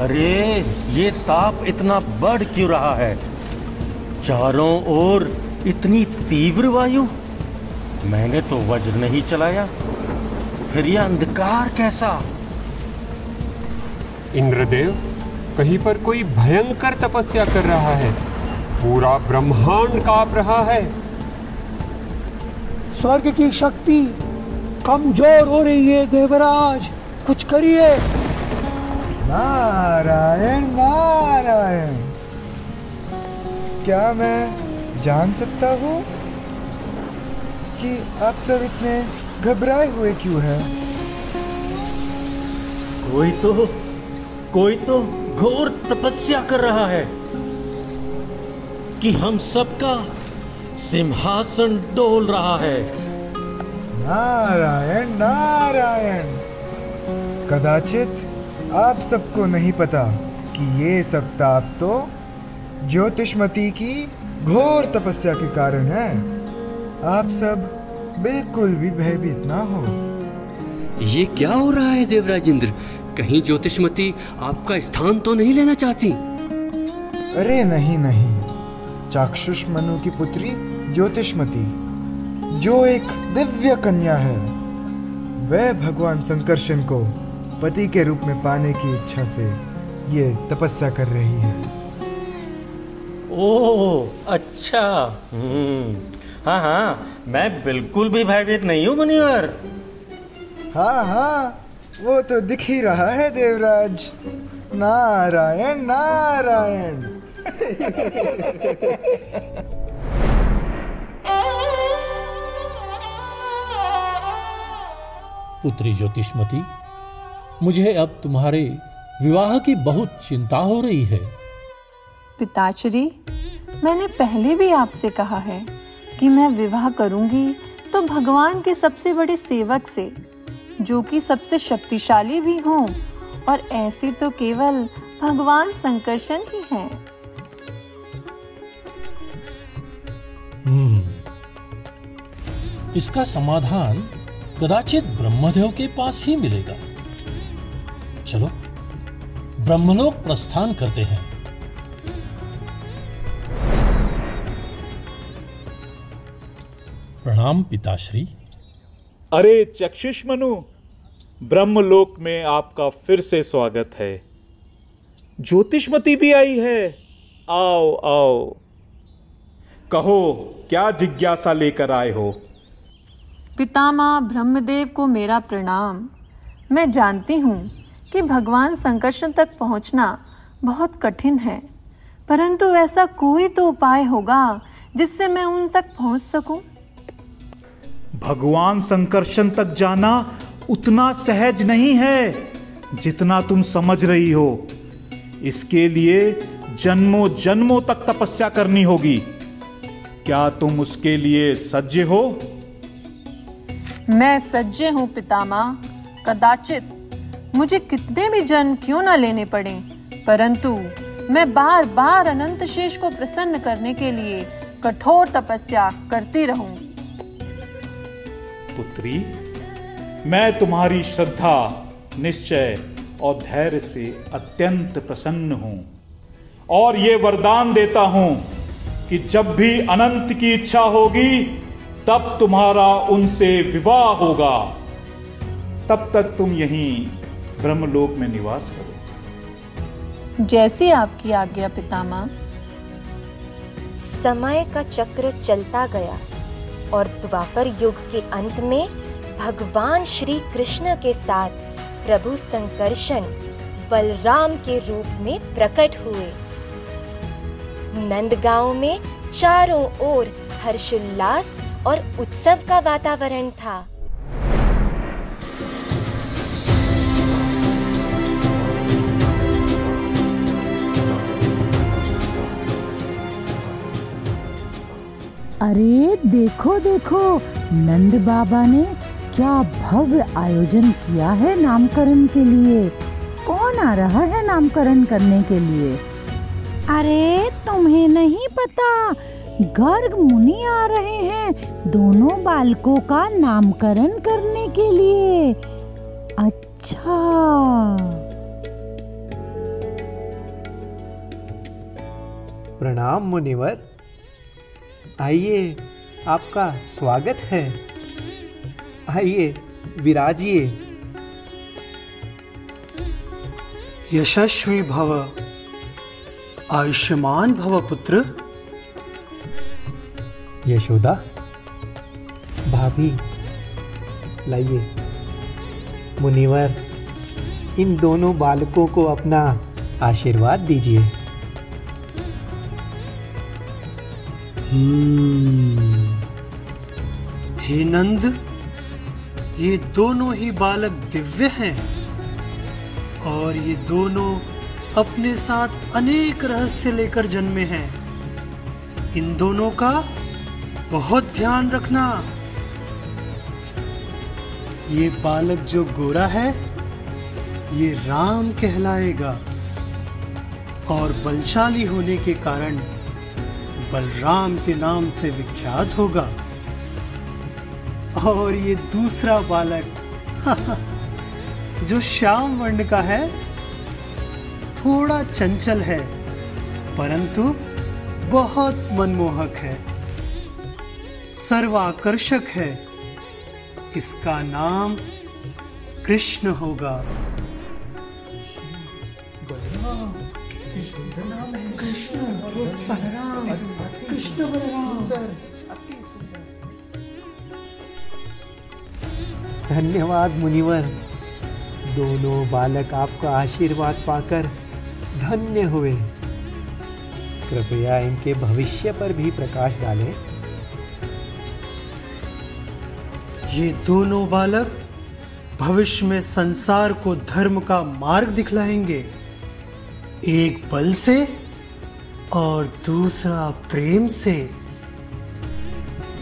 अरे ये ताप इतना बढ़ क्यों रहा है? चारों ओर इतनी तीव्र वायु। मैंने तो वज्र नहीं चलाया, फिर यह अंधकार कैसा? इंद्रदेव, कहीं पर कोई भयंकर तपस्या कर रहा है। पूरा ब्रह्मांड कांप रहा है। स्वर्ग की शक्ति कमजोर हो रही है देवराज, कुछ करिए। नारायण नारायण, क्या मैं जान सकता हूँ कि आप सब इतने घबराए हुए क्यों हैं? कोई तो घोर तपस्या कर रहा है कि हम सबका सिंहासन डोल रहा है। नारायण नारायण, कदाचित आप सबको नहीं पता कि ये सब ताप तो ज्योतिषमती की घोर तपस्या के कारण है। आप सब बिल्कुल भी भयभीत ना हो। ये क्या हो रहा है देवराज इंद्र? कहीं ज्योतिषमती आपका स्थान तो नहीं लेना चाहती? अरे नहीं नहीं, चाक्षुष मनु की पुत्री ज्योतिषमती, जो एक दिव्य कन्या है, वह भगवान संकर्षण को पति के रूप में पाने की इच्छा से ये तपस्या कर रही है। ओह अच्छा। हाँ हाँ, मैं बिल्कुल भी भयभीत नहीं हूँ मुनिवर। हाँ हाँ, वो तो दिख ही रहा है देवराज। नारायण नारायण। पुत्री ज्योतिषमती, मुझे अब तुम्हारे विवाह की बहुत चिंता हो रही है। पिताश्री, मैंने पहले भी आपसे कहा है कि मैं विवाह करूंगी तो भगवान के सबसे बड़े सेवक से, जो कि सबसे शक्तिशाली भी हों, और ऐसे तो केवल भगवान संकर्षण ही हैं। इसका समाधान कदाचित ब्रह्मदेव के पास ही मिलेगा। चलो ब्रह्मलोक प्रस्थान करते हैं। प्रणाम पिताश्री। अरे चक्षुष मनु, ब्रह्मलोक में आपका फिर से स्वागत है। ज्योतिषमती भी आई है। आओ आओ, कहो क्या जिज्ञासा लेकर आए हो? पितामह ब्रह्मदेव को मेरा प्रणाम। मैं जानती हूँ कि भगवान संकर्षण तक पहुँचना बहुत कठिन है, परंतु ऐसा कोई तो उपाय होगा जिससे मैं उन तक पहुँच सकूं। भगवान संकर्षण तक जाना उतना सहज नहीं है जितना तुम समझ रही हो। इसके लिए जन्मों जन्मों तक तपस्या करनी होगी। क्या तुम उसके लिए सज्ज हो? मैं सज्ज हूँ पितामह। कदाचित मुझे कितने भी जन्म क्यों न लेने पड़े, परंतु मैं बार बार अनंत शेष को प्रसन्न करने के लिए कठोर तपस्या करती रहूंगी। पुत्री, मैं तुम्हारी श्रद्धा, निश्चय और धैर्य से अत्यंत प्रसन्न हूं और ये वरदान देता हूं कि जब भी अनंत की इच्छा होगी तब तुम्हारा उनसे विवाह होगा। तब तक तुम यहीं ब्रह्मलोक में निवास करो। जैसी आपकी आज्ञा पितामह। समय का चक्र चलता गया और द्वापर युग के अंत में भगवान श्री कृष्ण के साथ प्रभु संकर्षण बलराम के रूप में प्रकट हुए। नंदगांव में चारों ओर हर्षोल्लास और उत्सव का वातावरण था। अरे देखो देखो, नंद बाबा ने क्या भव्य आयोजन किया है नामकरण के लिए। कौन आ रहा है नामकरण करने के लिए? अरे तुम्हें नहीं पता, गर्ग मुनि आ रहे हैं दोनों बालकों का नामकरण करने के लिए। अच्छा, प्रणाम मुनिवर। आइए, आपका स्वागत है। आइए, विराजिए। यशस्वी भव, आयुष्मान भव पुत्र। यशोदा, भाभी, लाइए। मुनिवर, इन दोनों बालकों को अपना आशीर्वाद दीजिए। हे नंद, ये दोनों ही बालक दिव्य हैं और ये दोनों अपने साथ अनेक रहस्य लेकर जन्मे हैं। इन दोनों का बहुत ध्यान रखना। ये बालक जो गोरा है ये राम कहलाएगा और बलशाली होने के कारण बलराम के नाम से विख्यात होगा। और ये दूसरा बालक जो श्याम वर्ण का है, थोड़ा चंचल है परंतु बहुत मनमोहक है, सर्वाकर्षक है। इसका नाम कृष्ण होगा। धन्यवाद मुनिवर। दोनों बालक आपका आशीर्वाद पाकर धन्य हुए। कृपया इनके भविष्य पर भी प्रकाश डालें। ये दोनों बालक भविष्य में संसार को धर्म का मार्ग दिखलाएंगे, एक बल से और दूसरा प्रेम से।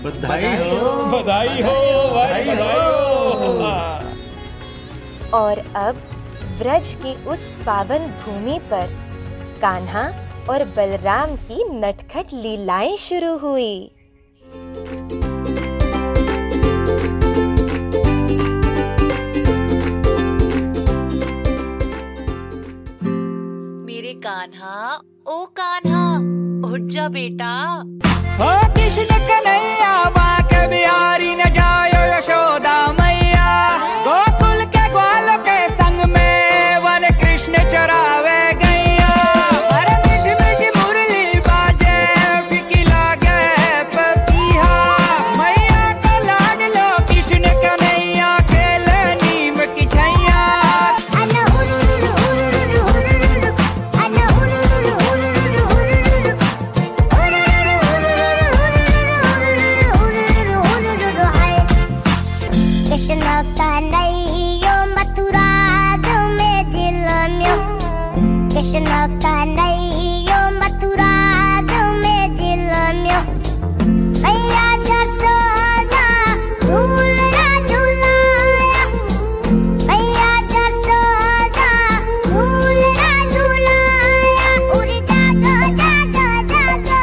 बधाई हो, बधाई हो, बधाई हो। और अब व्रज की उस पावन भूमि पर कान्हा और बलराम की नटखट लीलाएं शुरू हुई। मेरे कान्हा, ओ कान्हा, उठ जा बेटा। ओ कृष्ण कन्हैया बांके बिहारी न जायो यशोदा मैया, गोकुल के ग्वालों के संग में वन कृष्ण चरावे गैया। अरे मीठी मीठी मुरली बाजे फीकी लागे पपीहा, मैया को लाड लो कृष्ण कन्हैया खेले नीम की छैया। कृष्ण कन्हैया मथुरा में दिल में, कृष्ण कन्हैया मथुरा में दिल में, भैया जसोदा झूला झूलाया, भैया जसोदा झूला झूलाया। उड़ जागो जागो जागो,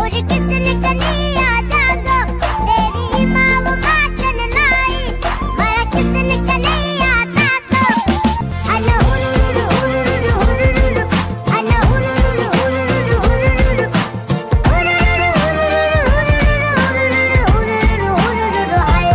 उड़ कृष्ण कन्हैया जागो, तेरी माँ वो माखन लाई, बड़ा कृष्ण कन्हैया ताको। अनु हुरुरु हुरुरु हुरुरु, अनु हुरुरु हुरुरु हुरुरु, हुरुरु हुरुरु हुरुरु हुरुरु हुरुरु हाय।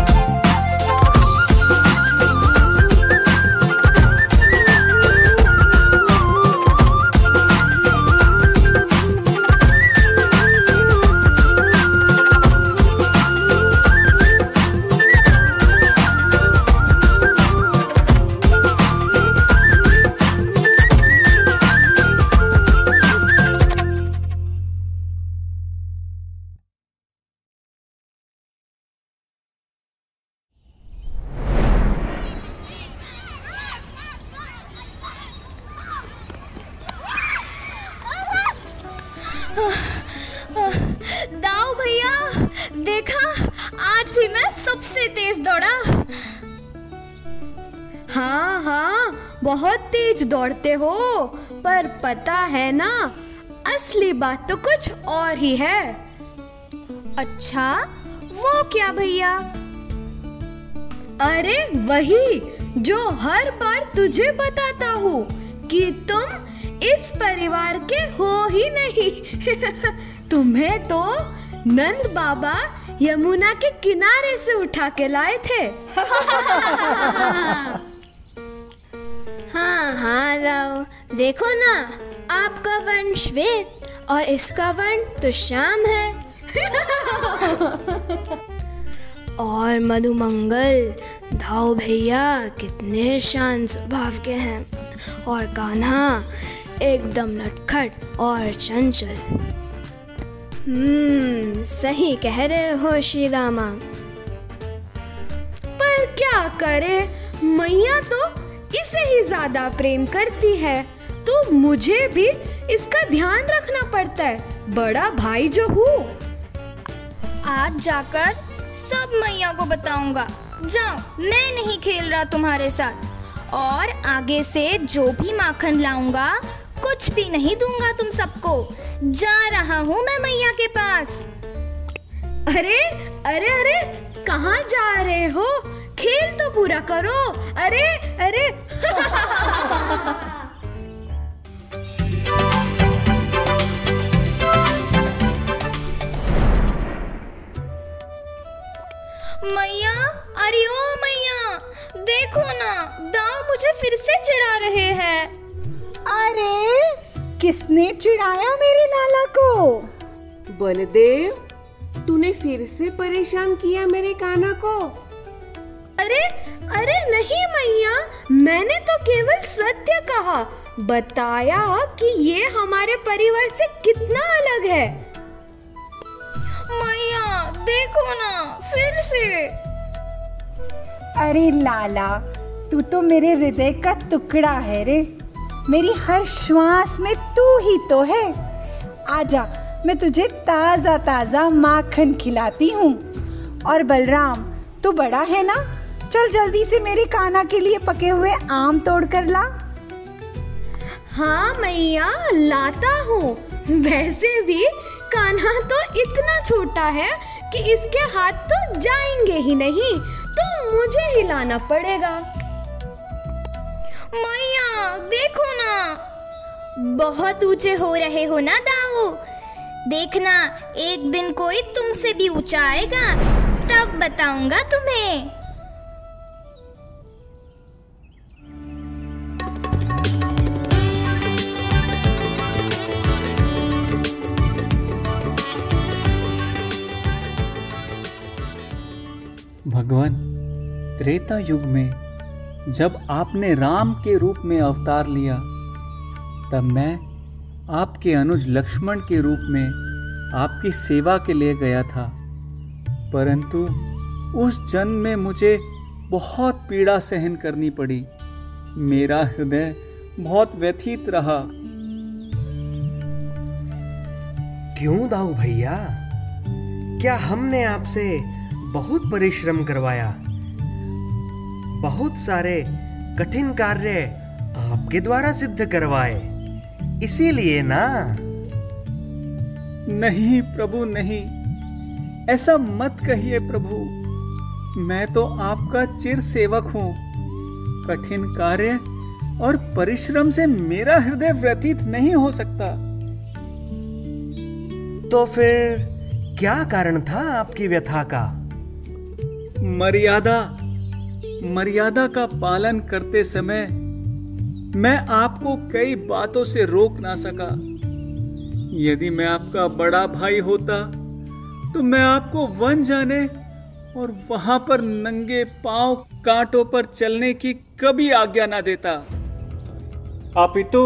दाऊ भैया, देखा आज भी मैं सबसे तेज दौड़ा। हाँ हाँ, बहुत तेज दौड़ते हो, पर पता है ना असली बात तो कुछ और ही है। अच्छा, वो क्या भैया? अरे वही जो हर बार तुझे बताता हूँ कि तुम इस परिवार के हो ही नहीं। तुम्हें तो नंद बाबा यमुना के किनारे से उठा के लाए थे। हाँ हाँ दाऊ, देखो ना, आपका वर्ण श्वेत और इसका वर्ण तो श्याम है। और मधुमंगल, दाऊ भैया कितने शांत स्वभाव के हैं, और कान्हा एकदम नटखट और चंचल। सही कह रहे हो श्री दामा। पर क्या करे, मैया तो इसे ही ज्यादा प्रेम करती है, तो मुझे भी इसका ध्यान रखना पड़ता है, बड़ा भाई जो हूँ। आज जाकर सब मैया को बताऊंगा। जाओ, मैं नहीं खेल रहा तुम्हारे साथ, और आगे से जो भी माखन लाऊंगा कुछ भी नहीं दूंगा तुम सबको। जा रहा हूँ मैं मैया के पास। अरे अरे अरे, कहाँ जा रहे हो? खेल तो पूरा करो। अरे अरे। मैया, अरे ओ मैया, देखो ना, दाऊ मुझे फिर से चिढ़ा रहे हैं। अरे किसने चिढ़ाया मेरे लाला को? बलदेव, तूने फिर से परेशान किया मेरे कान्हा को। अरे अरे नहीं मैया, मैंने तो केवल सत्य कहा, बताया कि ये हमारे परिवार से कितना अलग है। मैया देखो ना, फिर से। अरे लाला, तू तो मेरे हृदय का टुकड़ा है रे, मेरी हर श्वास में तू ही तो है। आजा, मैं तुझे ताजा ताजा माखन खिलाती हूँ। और बलराम, तू बड़ा है ना, चल जल्दी से मेरे कान्हा के लिए पके हुए आम तोड़ कर ला। हाँ मैया, लाता हूँ। वैसे भी कान्हा तो इतना छोटा है कि इसके हाथ तो जाएंगे ही नहीं, तो मुझे ही लाना पड़ेगा। मैया देखो ना, बहुत ऊंचे हो रहे हो ना दाऊ। देखना, एक दिन कोई तुमसे भी ऊंचा आएगा, तब बताऊंगा तुम्हें। भगवान, त्रेता युग में जब आपने राम के रूप में अवतार लिया, तब मैं आपके अनुज लक्ष्मण के रूप में आपकी सेवा के लिए गया था। परंतु उस जन्म में मुझे बहुत पीड़ा सहन करनी पड़ी। मेरा हृदय बहुत व्यथित रहा। क्यों दाऊ भैया? क्या हमने आपसे बहुत परिश्रम करवाया? बहुत सारे कठिन कार्य आपके द्वारा सिद्ध करवाए, इसीलिए ना? नहीं प्रभु, नहीं, ऐसा मत कहिए प्रभु। मैं तो आपका चिर सेवक हूं। कठिन कार्य और परिश्रम से मेरा हृदय व्यथित नहीं हो सकता। तो फिर क्या कारण था आपकी व्यथा का? मर्यादा का पालन करते समय मैं आपको कई बातों से रोक ना सका। यदि मैं आपका बड़ा भाई होता तो मैं आपको वन जाने और वहां पर नंगे पांव कांटों पर चलने की कभी आज्ञा ना देता। अपितु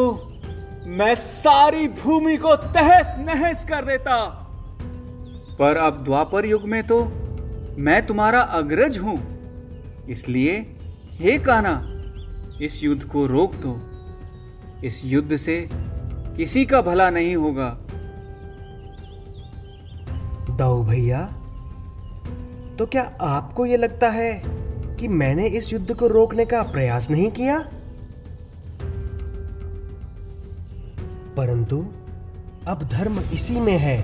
मैं सारी भूमि को तहस नहस कर देता। पर अब द्वापर युग में तो मैं तुम्हारा अग्रज हूं, इसलिए हे कान्हा, इस युद्ध को रोक दो। इस युद्ध से किसी का भला नहीं होगा। दाऊ भैया, तो क्या आपको यह लगता है कि मैंने इस युद्ध को रोकने का प्रयास नहीं किया? परंतु अब धर्म इसी में है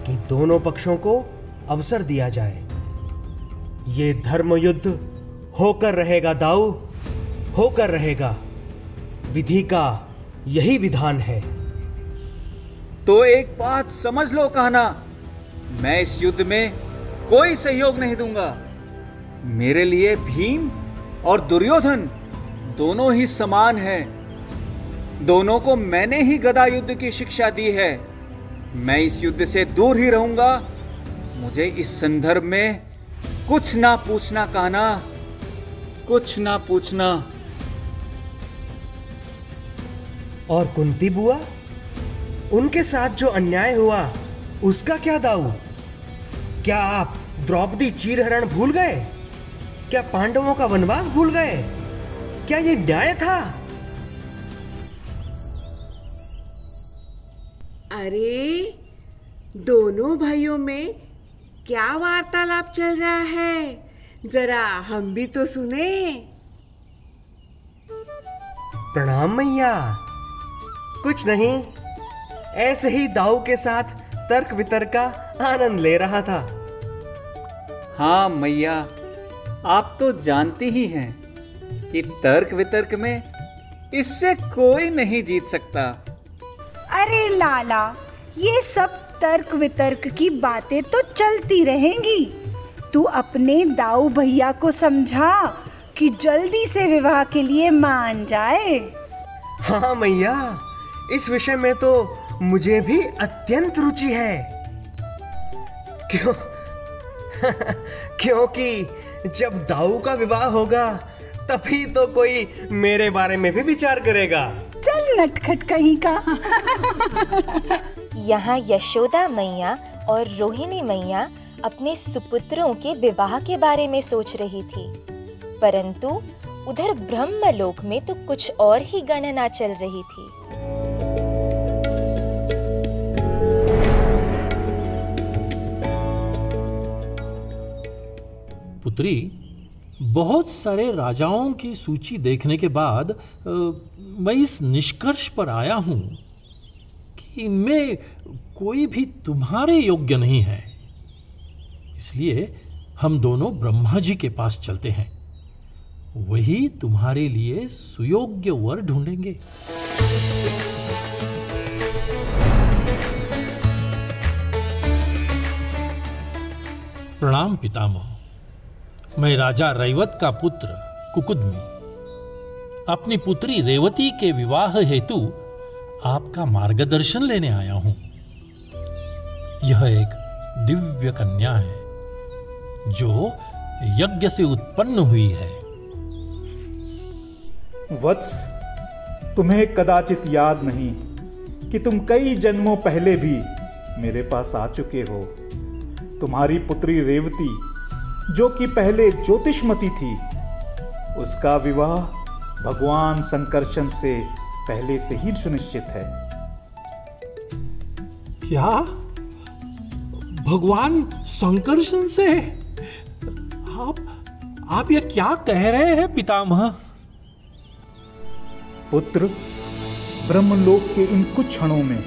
कि दोनों पक्षों को अवसर दिया जाए। ये धर्म युद्ध होकर रहेगा दाऊ, होकर रहेगा। विधि का यही विधान है। तो एक बात समझ लो कान्हा, मैं इस युद्ध में कोई सहयोग नहीं दूंगा। मेरे लिए भीम और दुर्योधन दोनों ही समान हैं। दोनों को मैंने ही गदा युद्ध की शिक्षा दी है। मैं इस युद्ध से दूर ही रहूंगा। मुझे इस संदर्भ में कुछ ना पूछना कान्हा, कुछ ना पूछना। और कुंती बुआ, उनके साथ जो अन्याय हुआ उसका क्या दाऊ? क्या आप द्रौपदी चीरहरण भूल गए? क्या पांडवों का वनवास भूल गए? क्या ये न्याय था? अरे, दोनों भाइयों में क्या वार्तालाप चल रहा है? जरा हम भी तो सुने। प्रणाम मैया। कुछ नहीं, ऐसे ही दाऊ के साथ तर्क वितर्क का आनंद ले रहा था। हाँ मैया, आप तो जानती ही हैं कि तर्क वितर्क में इससे कोई नहीं जीत सकता। अरे लाला, ये सब तर्क वितर्क की बातें तो चलती रहेंगी। तू अपने दाऊ भैया को समझा कि जल्दी से विवाह के लिए मान जाए। हाँ मैया, इस विषय में तो मुझे भी अत्यंत रुचि है। क्योंकि जब दाऊ का विवाह होगा तभी तो कोई मेरे बारे में भी विचार करेगा। चल नटखट कहीं का। यहाँ यशोदा मैया और रोहिणी मैया अपने सुपुत्रों के विवाह के बारे में सोच रही थी, परंतु उधर ब्रह्मलोक में तो कुछ और ही गणना चल रही थी। पुत्री, बहुत सारे राजाओं की सूची देखने के बाद मैं इस निष्कर्ष पर आया हूं कि इनमें कोई भी तुम्हारे योग्य नहीं है। इसलिए हम दोनों ब्रह्मा जी के पास चलते हैं। वही तुम्हारे लिए सुयोग्य वर ढूंढेंगे। प्रणाम पितामह। मैं राजा रैवत का पुत्र कुकुदमी अपनी पुत्री रेवती के विवाह हेतु आपका मार्गदर्शन लेने आया हूं। यह एक दिव्य कन्या है जो यज्ञ से उत्पन्न हुई है। वत्स, तुम्हें कदाचित याद नहीं कि तुम कई जन्मों पहले भी मेरे पास आ चुके हो। तुम्हारी पुत्री रेवती, जो कि पहले ज्योतिषमती थी, उसका विवाह भगवान संकर्षण से पहले से ही सुनिश्चित है। क्या? भगवान संकर्षण से? आप ये क्या कह रहे हैं पितामह? पुत्र, ब्रह्मलोक के इन कुछ क्षणों में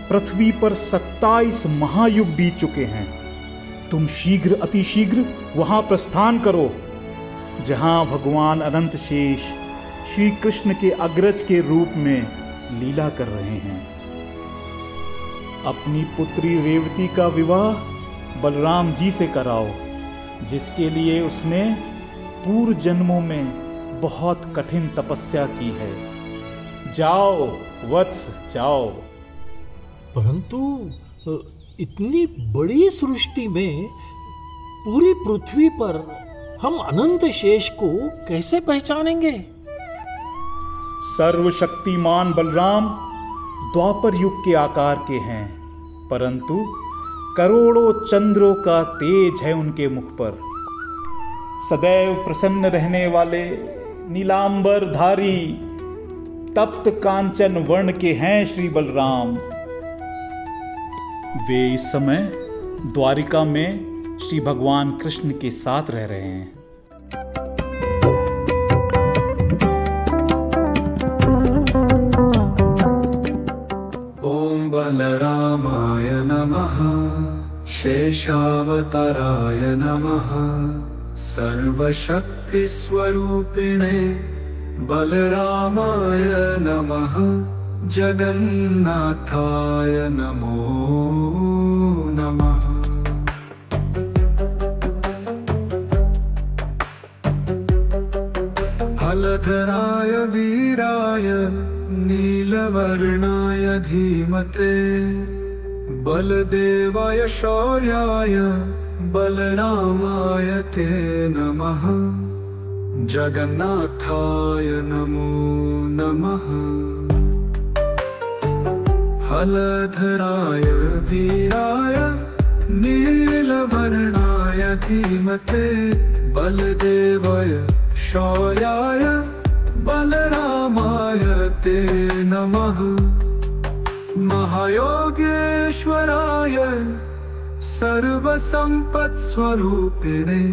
पृथ्वी पर 27 महायुग बीत चुके हैं। तुम शीघ्र अतिशीघ्र वहां प्रस्थान करो जहां भगवान अनंत शेष श्री कृष्ण के अग्रज के रूप में लीला कर रहे हैं। अपनी पुत्री रेवती का विवाह बलराम जी से कराओ, जिसके लिए उसने पूर्व जन्मों में बहुत कठिन तपस्या की है। जाओ वत्स, जाओ। परंतु इतनी बड़ी सृष्टि में पूरी पृथ्वी पर हम अनंत शेष को कैसे पहचानेंगे? सर्वशक्तिमान बलराम द्वापर युग के आकार के हैं, परंतु करोड़ों चंद्रों का तेज है उनके मुख पर। सदैव प्रसन्न रहने वाले नीलांबरधारी तप्त कांचन वर्ण के हैं श्री बलराम। वे इस समय द्वारिका में श्री भगवान कृष्ण के साथ रह रहे हैं। ओम बलरामाय नमः, शेषावताराय नमः, सर्वशक्ति स्वरूपिणे बलरामाय नमः। जगन्नाथाय नमो नमः। हलधराय वीराय नीलवर्णाय धीमते बलदेवाय शौर्याय बलरामाय ते नमः। जगन्नाथाय नमो नमः। हलधराय वीराय नीलवर्णाय धीमते बलदेवाय शौर्याय बलरामाय ते नमः। महायोगेश्वराय सर्वसम्पत्स्वरूपिणे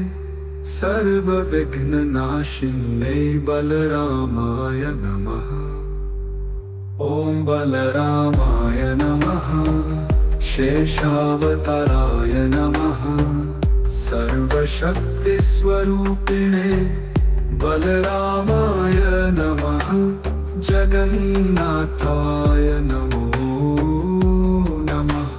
सर्वविघ्ननाशिन्यै बलरामाय नमः। ॐ बलरामाय नमः। शेषावताराय नमः। सर्वशक्तिस्वरूपिणे बलरामाय नमः। जगन्नाथाय नमो नमः।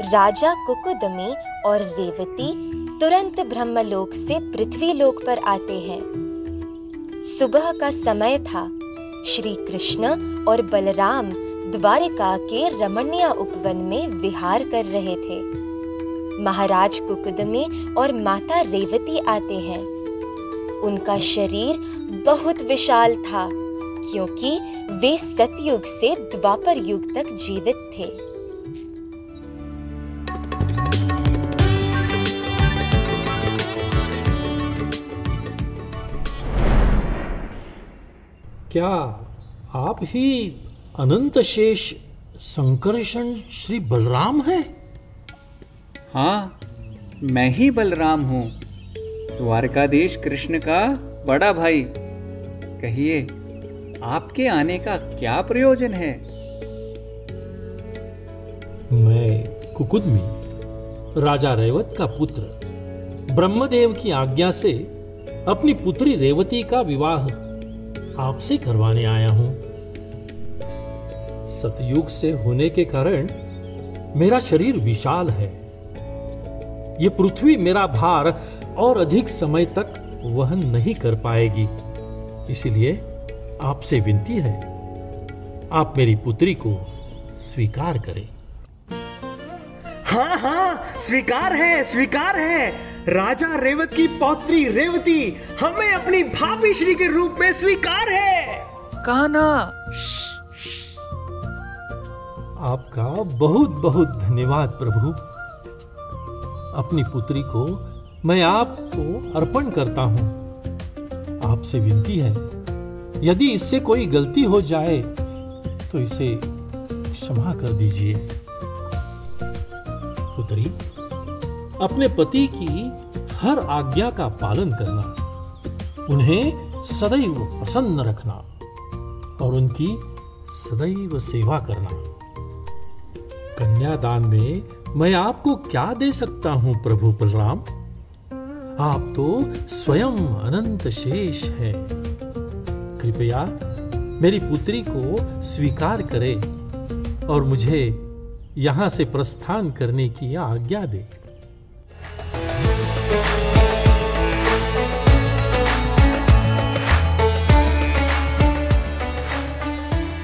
राजा कुकुदमी और रेवती तुरंत ब्रह्मलोक से पृथ्वी लोक पर आते हैं। सुबह का समय था। श्री कृष्ण और बलराम द्वारिका के रमणीय उपवन में विहार कर रहे थे। महाराज कुकुदमी और माता रेवती आते हैं। उनका शरीर बहुत विशाल था क्योंकि वे सतयुग से द्वापर युग तक जीवित थे। क्या आप ही अनंत शेष संकर्षण श्री बलराम हैं? हाँ, मैं ही बलराम हूँ, द्वारकाधीश कृष्ण का बड़ा भाई। कहिए, आपके आने का क्या प्रयोजन है? मैं कुकुदमी, राजा रेवत का पुत्र, ब्रह्मदेव की आज्ञा से अपनी पुत्री रेवती का विवाह आपसे करवाने आया हूं। सतयुग से होने के कारण मेरा शरीर विशाल है। ये पृथ्वी मेरा भार और अधिक समय तक वहन नहीं कर पाएगी। इसलिए आपसे विनती है, आप मेरी पुत्री को स्वीकार करें। हाँ हाँ, स्वीकार है, स्वीकार है। राजा रेवत की पौत्री रेवती हमें अपनी भाभी श्री के रूप में स्वीकार है। कान्हा, आपका बहुत बहुत धन्यवाद प्रभु। अपनी पुत्री को मैं आपको अर्पण करता हूं। आपसे विनती है, यदि इससे कोई गलती हो जाए तो इसे क्षमा कर दीजिए। पुत्री, अपने पति की हर आज्ञा का पालन करना, उन्हें सदैव प्रसन्न रखना और उनकी सदैव सेवा करना। कन्यादान में मैं आपको क्या दे सकता हूं प्रभु बलराम? आप तो स्वयं अनंत शेष हैं। कृपया मेरी पुत्री को स्वीकार करें और मुझे यहां से प्रस्थान करने की आज्ञा दे।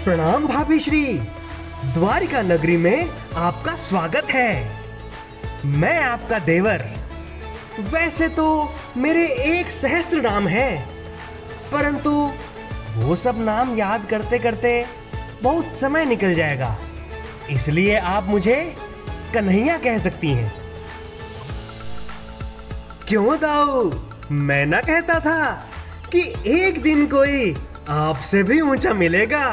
प्रणाम भाभी श्री। द्वारिका नगरी में आपका स्वागत है। मैं आपका देवर। वैसे तो मेरे 1 सहस्त्र नाम हैं, परंतु वो सब नाम याद करते करते बहुत समय निकल जाएगा, इसलिए आप मुझे कन्हैया कह सकती हैं। क्यों दाऊ, मैं ना कहता था कि एक दिन कोई आपसे भी ऊंचा मिलेगा।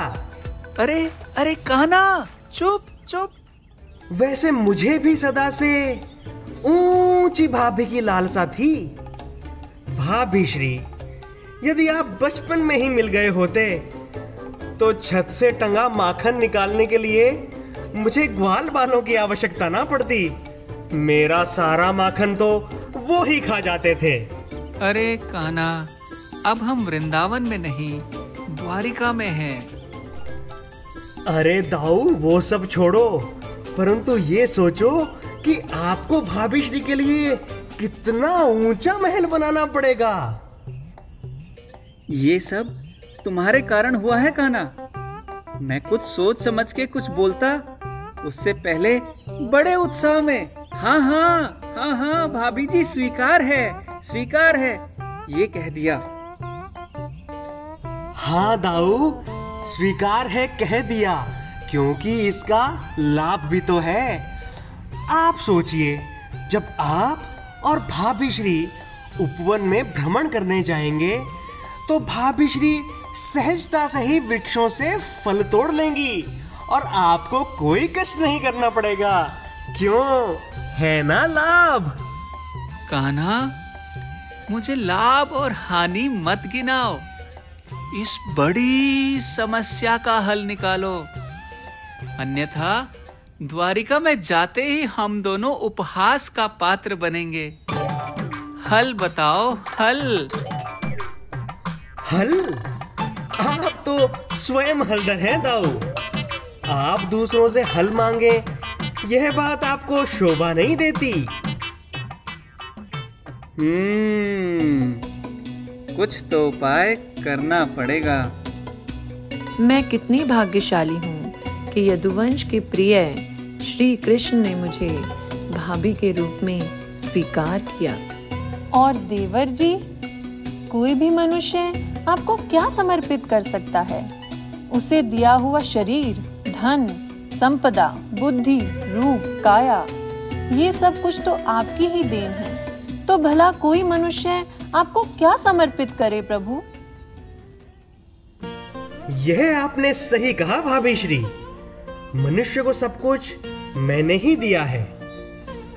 अरे अरे कान्हा, चुप चुप। वैसे मुझे भी सदा से ऊंची भाभी की लालसा थी। भाभी श्री, यदि आप बचपन में ही मिल गए होते तो छत से टंगा माखन निकालने के लिए मुझे ग्वाल बालों की आवश्यकता ना पड़ती। मेरा सारा माखन तो वो ही खा जाते थे। अरे कान्हा, अब हम वृंदावन में नहीं, द्वारिका में हैं। अरे दाऊ, वो सब छोड़ो, परंतु ये सोचो कि आपको भाभी श्री के लिए कितना ऊंचा महल बनाना पड़ेगा। ये सब तुम्हारे कारण हुआ है कान्हा। मैं कुछ सोच समझ के कुछ बोलता, उससे पहले बड़े उत्साह में हाँ हाँ हाँ हाँ भाभी जी स्वीकार है, ये कह दिया। हाँ दाऊ, स्वीकार है कह दिया, क्योंकि इसका लाभ भी तो है। आप सोचिए, जब आप और भाभी श्री उपवन में भ्रमण करने जाएंगे तो भाभी श्री सहजता से ही वृक्षों से फल तोड़ लेंगी और आपको कोई कष्ट नहीं करना पड़ेगा। क्यों, है ना लाभ? कान्हा, मुझे लाभ और हानि मत गिनाओ, इस बड़ी समस्या का हल निकालो, अन्यथा द्वारिका में जाते ही हम दोनों उपहास का पात्र बनेंगे। हल बताओ, हल। हल? आप तो स्वयं हलधर हैं दाऊ। आप दूसरों से हल मांगे, यह बात आपको शोभा नहीं देती। कुछ तो उपाय करना पड़ेगा। मैं कितनी भाग्यशाली हूँ कि यदुवंश के प्रिय श्री कृष्ण ने मुझे भाभी के रूप में स्वीकार किया। और देवर जी, कोई भी मनुष्य आपको क्या समर्पित कर सकता है? उसे दिया हुआ शरीर, धन, संपदा, बुद्धि, रूप, काया, ये सब कुछ तो आपकी ही देन है। तो भला कोई मनुष्य आपको क्या समर्पित करे प्रभु? यह आपने सही कहा भाभी श्री। मनुष्य को सब कुछ मैंने ही दिया है,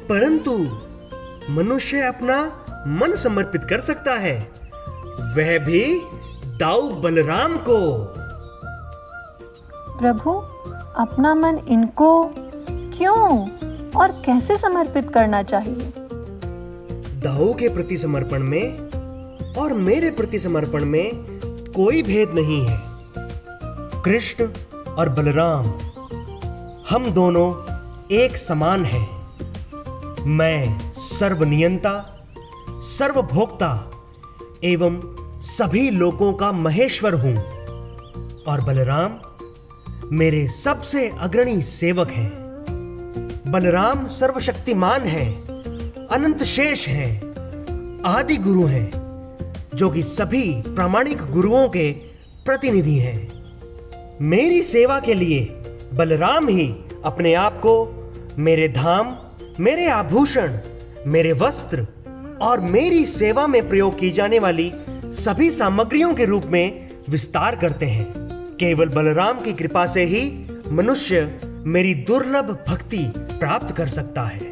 परंतु मनुष्य अपना मन समर्पित कर सकता है, वह भी दाऊ बलराम को। प्रभु, अपना मन इनको क्यों और कैसे समर्पित करना चाहिए? दाऊ के प्रति समर्पण में और मेरे प्रति समर्पण में कोई भेद नहीं है। कृष्ण और बलराम, हम दोनों एक समान हैं। मैं सर्वनियंता, सर्वभोक्ता एवं सभी लोगों का महेश्वर हूं और बलराम मेरे सबसे अग्रणी सेवक हैं। बलराम सर्वशक्तिमान है, अनंत शेष है, आदि गुरु हैं, जो कि सभी प्रामाणिक गुरुओं के प्रतिनिधि हैं। मेरी सेवा के लिए बलराम ही अपने आप को मेरे धाम, मेरे आभूषण, मेरे वस्त्र और मेरी सेवा में प्रयोग की जाने वाली सभी सामग्रियों के रूप में विस्तार करते हैं। केवल बलराम की कृपा से ही मनुष्य मेरी दुर्लभ भक्ति प्राप्त कर सकता है।